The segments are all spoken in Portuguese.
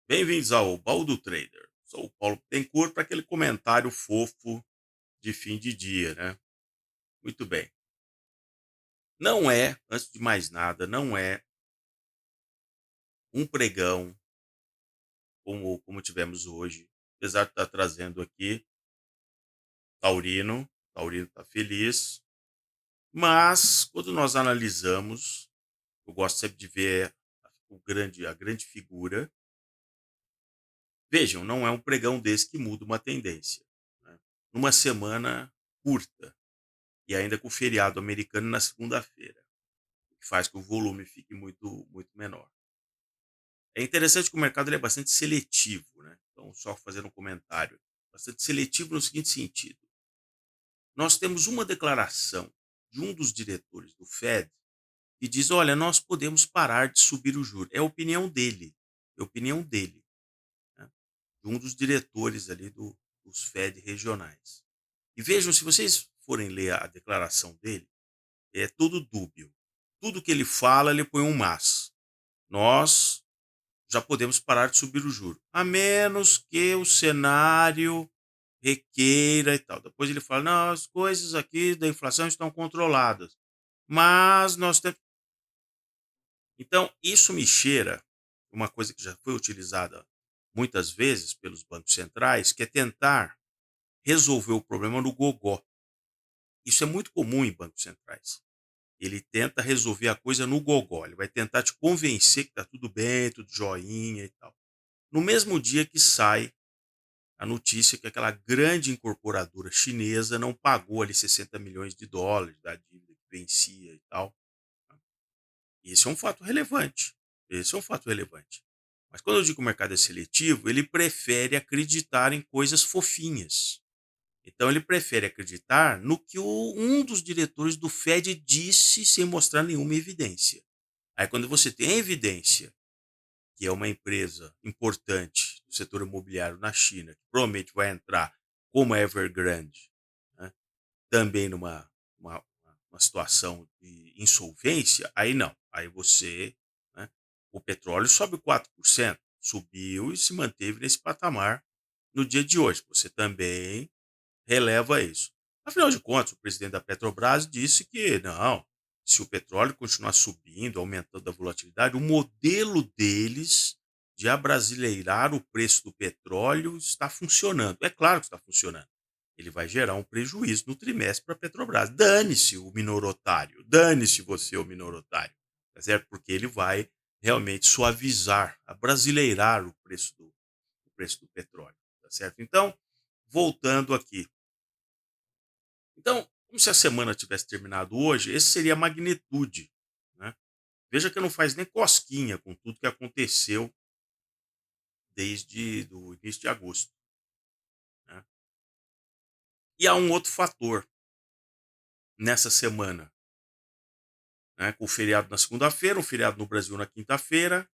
Bem-vindos ao Baú do Trader. Sou o Paulo Bittencourt para aquele comentário fofo de fim de dia, né? Muito bem. Não é, antes de mais nada, não é um pregão como tivemos hoje, apesar de estar trazendo aqui Taurino está feliz, mas quando nós analisamos, eu gosto sempre de ver a grande figura. Vejam, não é um pregão desse que muda uma tendência, né? Numa semana curta, e ainda com o feriado americano na segunda-feira, o que faz que o volume fique muito menor. É interessante que o mercado ele é bastante seletivo, né? Então, só fazendo um comentário, bastante seletivo no seguinte sentido: nós temos uma declaração de um dos diretores do Fed que diz: olha, nós podemos parar de subir o juro. É a opinião dele, é a opinião dele, né? De um dos diretores ali dos Fed regionais. E vejam, se vocês forem ler a declaração dele, é tudo dúbio. Tudo que ele fala, ele põe um mas. Nós já podemos parar de subir o juro, a menos que o cenário requeira e tal. Depois ele fala: não, as coisas aqui da inflação estão controladas, mas nós temos. Então, isso me cheira uma coisa que já foi utilizada muitas vezes pelos bancos centrais, que é tentar resolver o problema no gogó. Isso é muito comum em bancos centrais. Ele tenta resolver a coisa no gogó, ele vai tentar te convencer que está tudo bem, tudo joinha e tal. No mesmo dia que sai a notícia que aquela grande incorporadora chinesa não pagou ali 60 milhões de dólares da dívida que vencia e tal. Tá? Esse é um fato relevante. Esse é um fato relevante. Mas quando eu digo que o mercado é seletivo, ele prefere acreditar em coisas fofinhas. Então ele prefere acreditar no que um dos diretores do Fed disse sem mostrar nenhuma evidência. Aí quando você tem a evidência que é uma empresa importante do setor imobiliário na China, que provavelmente vai entrar como a Evergrande, né, também uma situação de insolvência, aí não. Aí você, né, o petróleo sobe 4%, subiu e se manteve nesse patamar no dia de hoje. Você também releva isso. Afinal de contas, o presidente da Petrobras disse que não, se o petróleo continuar subindo, aumentando a volatilidade, o modelo deles de abrasileirar o preço do petróleo está funcionando. É claro que está funcionando. Ele vai gerar um prejuízo no trimestre para a Petrobras. Dane-se o minorotário, dane-se você, o minorotário, tá certo? Porque ele vai realmente suavizar, abrasileirar o preço do petróleo, tá certo? Então, voltando aqui, então, como se a semana tivesse terminado hoje, esse seria a magnitude, né? Veja que não faz nem cosquinha com tudo que aconteceu desde o início de agosto, né? E há um outro fator nessa semana, né? Com o feriado na segunda-feira, um feriado no Brasil na quinta-feira,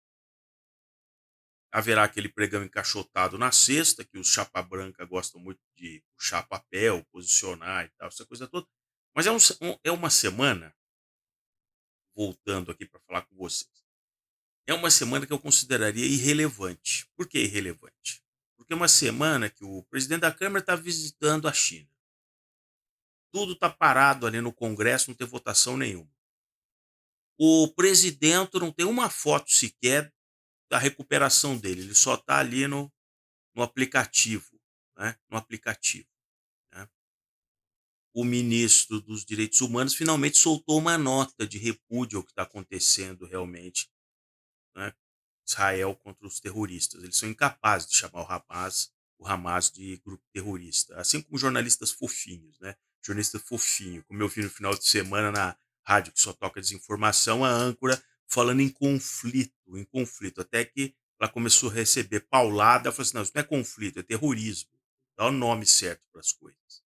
haverá aquele pregão encaixotado na sexta, que os chapa branca gostam muito de puxar papel, posicionar e tal, essa coisa toda. Mas é uma semana, voltando aqui para falar com vocês, é uma semana que eu consideraria irrelevante. Por que irrelevante? Porque é uma semana que o presidente da Câmara está visitando a China. Tudo está parado ali no Congresso, não tem votação nenhuma. O presidente não tem uma foto sequer da recuperação dele, ele só está ali no aplicativo, né? No aplicativo, né? O ministro dos Direitos Humanos finalmente soltou uma nota de repúdio ao que está acontecendo realmente, né? Israel contra os terroristas. Eles são incapazes de chamar o Hamas de grupo terrorista. Assim como jornalistas fofinhos, né? Jornalista fofinho, como eu vi no final de semana na rádio que só toca desinformação, a âncora falando em conflito, até que ela começou a receber paulada, ela falou assim, não, isso não é conflito, é terrorismo. Dá o nome certo para as coisas.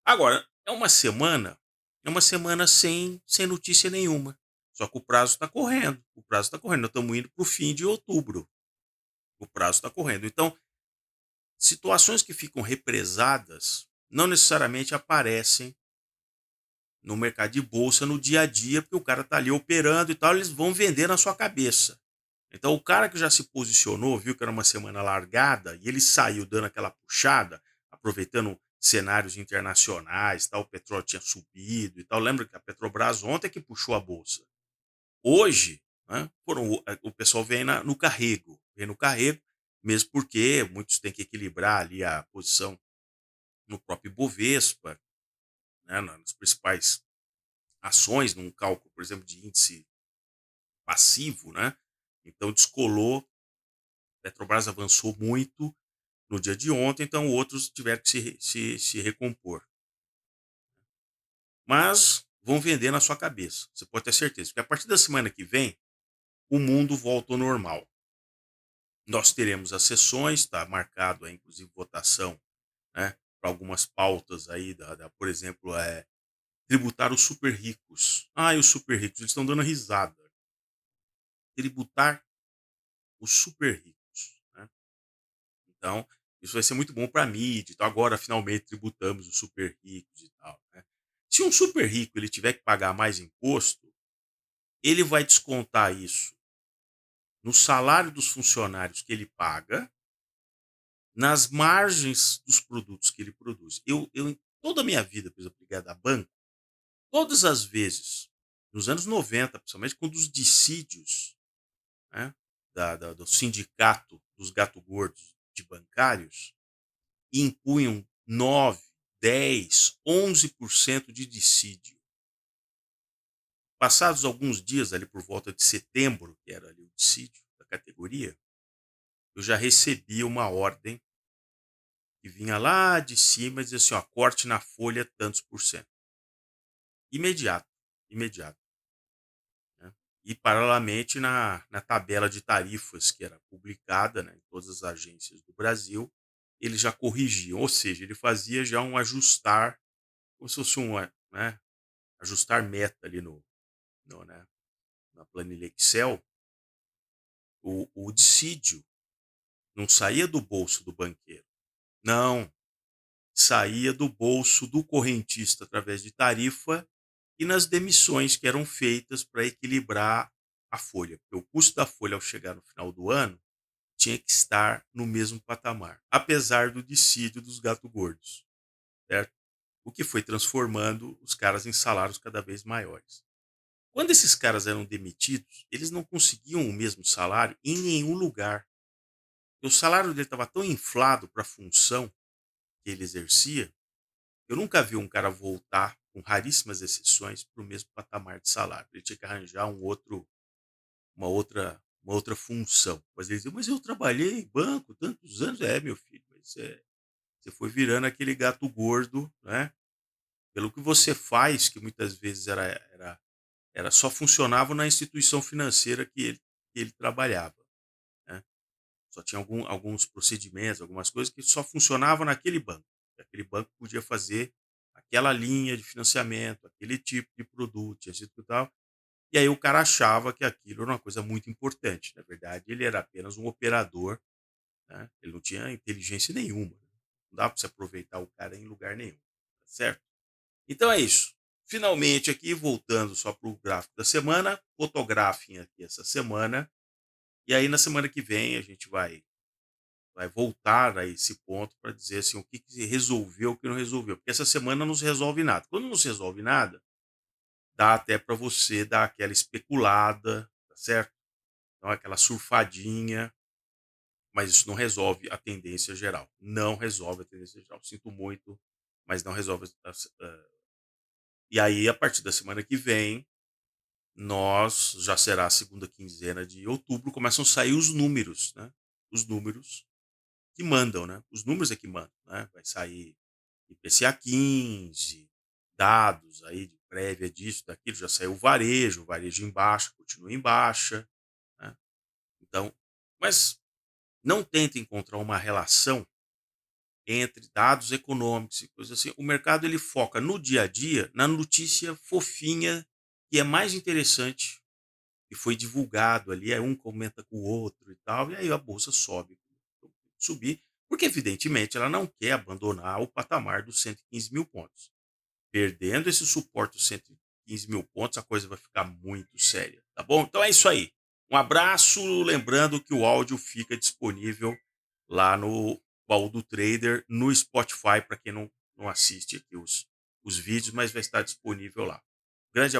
Agora, é uma semana sem notícia nenhuma. Só que o prazo está correndo. O prazo está correndo. Nós estamos indo para o fim de outubro. O prazo está correndo. Então, situações que ficam represadas não necessariamente aparecem no mercado de bolsa no dia a dia, porque o cara está ali operando e tal, eles vão vender na sua cabeça. Então o cara que já se posicionou, viu que era uma semana largada e ele saiu dando aquela puxada, aproveitando cenários internacionais, tal, o petróleo tinha subido e tal. Lembra que a Petrobras ontem é que puxou a bolsa. Hoje, né, o pessoal vem no carrego, vem no carrego, mesmo porque muitos têm que equilibrar ali a posição no próprio Ibovespa, né, nas principais ações, num cálculo, por exemplo, de índice passivo, né? Então descolou, Petrobras avançou muito no dia de ontem, então outros tiveram que se recompor. Mas vão vender na sua cabeça, você pode ter certeza, porque a partir da semana que vem, o mundo volta ao normal. Nós teremos as sessões, está marcado aí, inclusive, votação, né, para algumas pautas aí, por exemplo, tributar os super ricos. Ah, e os super ricos, eles estão dando risada. Tributar os super ricos, né? Então, isso vai ser muito bom para a mídia. Então, agora, finalmente, tributamos os super ricos e tal, né? Se um super rico ele tiver que pagar mais imposto, ele vai descontar isso no salário dos funcionários que ele paga, nas margens dos produtos que ele produz. Em toda a minha vida, por exemplo, ligado a banco, todas as vezes, nos anos 90, principalmente quando os dissídios, né, do sindicato dos gato gordos de bancários impunham 9, 10, 11% de dissídio. Passados alguns dias, ali por volta de setembro, que era ali o dissídio da categoria, eu já recebi uma ordem que vinha lá de cima e dizia assim, ó, corte na folha tantos por cento. Imediato, imediato. Né? E paralelamente na tabela de tarifas que era publicada, né, em todas as agências do Brasil, ele já corrigia, ou seja, ele fazia já um ajustar, como se fosse né, ajustar meta ali né, na planilha Excel, o dissídio não saía do bolso do banqueiro, não, saía do bolso do correntista através de tarifa e nas demissões que eram feitas para equilibrar a folha, porque o custo da folha ao chegar no final do ano tinha que estar no mesmo patamar, apesar do dissídio dos gato gordos, certo? O que foi transformando os caras em salários cada vez maiores. Quando esses caras eram demitidos, eles não conseguiam o mesmo salário em nenhum lugar. E o salário dele estava tão inflado para a função que ele exercia, eu nunca vi um cara voltar, com raríssimas exceções, para o mesmo patamar de salário. Ele tinha que arranjar uma outra função. Mas ele dizia, mas eu trabalhei em banco tantos anos. É, meu filho, mas você foi virando aquele gato gordo, né? Pelo que você faz, que muitas vezes era só funcionava na instituição financeira que ele trabalhava, né? Só tinha alguns procedimentos, algumas coisas que só funcionavam naquele banco. Aquele banco podia fazer aquela linha de financiamento, aquele tipo de produto, etc e tal. E aí o cara achava que aquilo era uma coisa muito importante. Na verdade, ele era apenas um operador, né? Ele não tinha inteligência nenhuma. Não dá para você aproveitar o cara em lugar nenhum, tá certo? Então é isso. Finalmente aqui, voltando só para o gráfico da semana, fotografem aqui essa semana. E aí na semana que vem a gente vai voltar a esse ponto para dizer assim, o que, que se resolveu, o que não resolveu. Porque essa semana não se resolve nada. Quando não se resolve nada, dá até para você dar aquela especulada, tá certo? Então, aquela surfadinha, mas isso não resolve a tendência geral. Não resolve a tendência geral. Sinto muito, mas não resolve. E aí, a partir da semana que vem, nós já será a segunda quinzena de outubro, começam a sair os números, né? Os números que mandam, né? Os números é que mandam, né? Vai sair IPCA 15, dados aí de prévia disso, daquilo, já saiu o varejo em baixa, continua em baixa, né? Então, mas não tenta encontrar uma relação entre dados econômicos e coisas assim. O mercado ele foca no dia a dia, na notícia fofinha que é mais interessante que foi divulgado ali, aí um comenta com o outro e tal, e aí a bolsa sobe, subir, porque evidentemente ela não quer abandonar o patamar dos 115 mil pontos. Perdendo esse suporte dos 115 mil pontos, a coisa vai ficar muito séria, tá bom? Então é isso aí. Um abraço, lembrando que o áudio fica disponível lá no Baú do Trader, no Spotify, para quem não assiste aqui os vídeos, mas vai estar disponível lá. Grande